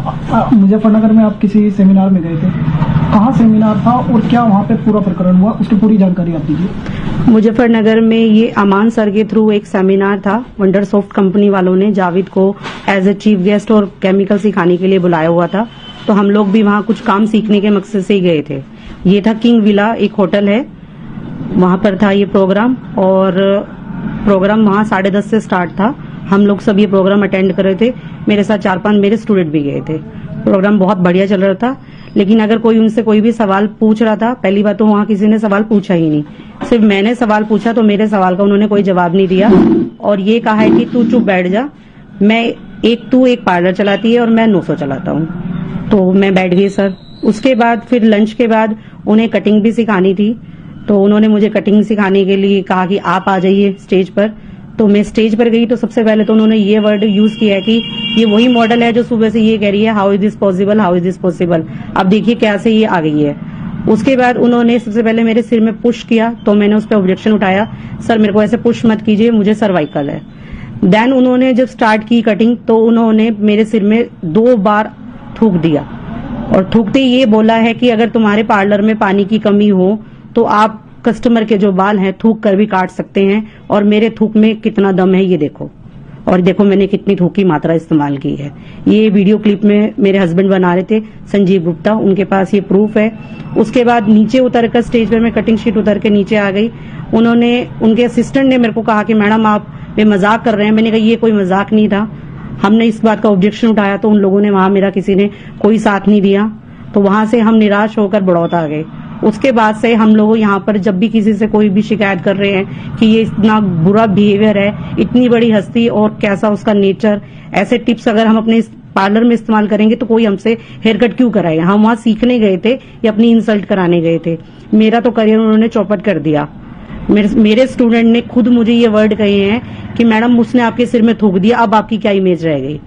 मुजफ्फरनगर में आप किसी सेमिनार में गए थे, कहाँ सेमिनार था और क्या वहाँ पे पूरा प्रकरण हुआ, उसकी पूरी जानकारी आप दीजिए। मुजफ्फरनगर में ये अमान सर के थ्रू एक सेमिनार था। वंडरसॉफ्ट कंपनी वालों ने जावेद को एज ए चीफ गेस्ट और केमिकल सिखाने के लिए बुलाया हुआ था, तो हम लोग भी वहाँ कुछ काम सीखने के मकसद से ही गए थे। ये था किंग विला, एक होटल है, वहाँ पर था ये प्रोग्राम, और प्रोग्राम वहाँ 10:30 से स्टार्ट था। हम लोग सब ये प्रोग्राम अटेंड कर रहे थे, मेरे साथ 4-5 मेरे स्टूडेंट भी गए थे। प्रोग्राम बहुत बढ़िया चल रहा था, लेकिन अगर कोई उनसे कोई भी सवाल पूछ रहा था, पहली बात तो वहाँ किसी ने सवाल पूछा ही नहीं, सिर्फ मैंने सवाल पूछा तो मेरे सवाल का उन्होंने कोई जवाब नहीं दिया और ये कहा है कि तू चुप बैठ जा, तू एक पार्लर चलाती है और मैं 900 चलाता हूँ। तो मैं बैठ गई सर। उसके बाद फिर लंच के बाद उन्हें कटिंग भी सिखानी थी, तो उन्होंने मुझे कटिंग सिखाने के लिए कहा कि आप आ जाइए स्टेज पर। तो मैं स्टेज पर गई तो सबसे पहले तो उन्होंने ये वर्ड यूज किया है कि ये वही मॉडल है जो सुबह से ये कह रही है how is this possible, how is this possible, अब देखिए कैसे ये आ गई है। उसके बाद उन्होंने सबसे पहले मेरे सिर में पुश किया, तो मैंने उस पर ऑब्जेक्शन उठाया, सर मेरे को ऐसे पुश मत कीजिए, मुझे सर्वाइकल है। देन उन्होंने जब स्टार्ट की कटिंग तो उन्होंने मेरे सिर में 2 बार थूक दिया और थूकते ये बोला है कि अगर तुम्हारे पार्लर में पानी की कमी हो तो आप कस्टमर के जो बाल हैं थूक कर भी काट सकते हैं, और मेरे थूक में कितना दम है ये देखो, और देखो मैंने कितनी थूक की मात्रा इस्तेमाल की है। ये वीडियो क्लिप में मेरे हस्बैंड बना रहे थे, संजीव गुप्ता, उनके पास ये प्रूफ है। उसके बाद नीचे उतर कर स्टेज पर मैं कटिंग शीट उतर के नीचे आ गई। उनके असिस्टेंट ने मेरे को कहा कि मैडम आप ये मजाक कर रहे हैं। मैंने कहा ये कोई मजाक नहीं था। हमने इस बात का ऑब्जेक्शन उठाया तो उन लोगों ने वहां मेरा किसी ने कोई साथ नहीं दिया, तो वहां से हम निराश होकर बड़ौदा आ गए। उसके बाद से हम लोग यहाँ पर जब भी किसी से कोई भी शिकायत कर रहे हैं कि ये इतना बुरा बिहेवियर है, इतनी बड़ी हस्ती और कैसा उसका नेचर, ऐसे टिप्स अगर हम अपने पार्लर में इस्तेमाल करेंगे तो कोई हमसे हेयर कट क्यों कराएगा। हम वहां सीखने गए थे या अपनी इंसल्ट कराने गए थे। मेरा तो करियर उन्होंने चौपट कर दिया। मेरे स्टूडेंट ने खुद मुझे ये वर्ड कहे हैं कि मैडम उसने आपके सिर में थूक दिया, अब आपकी क्या इमेज रह गई।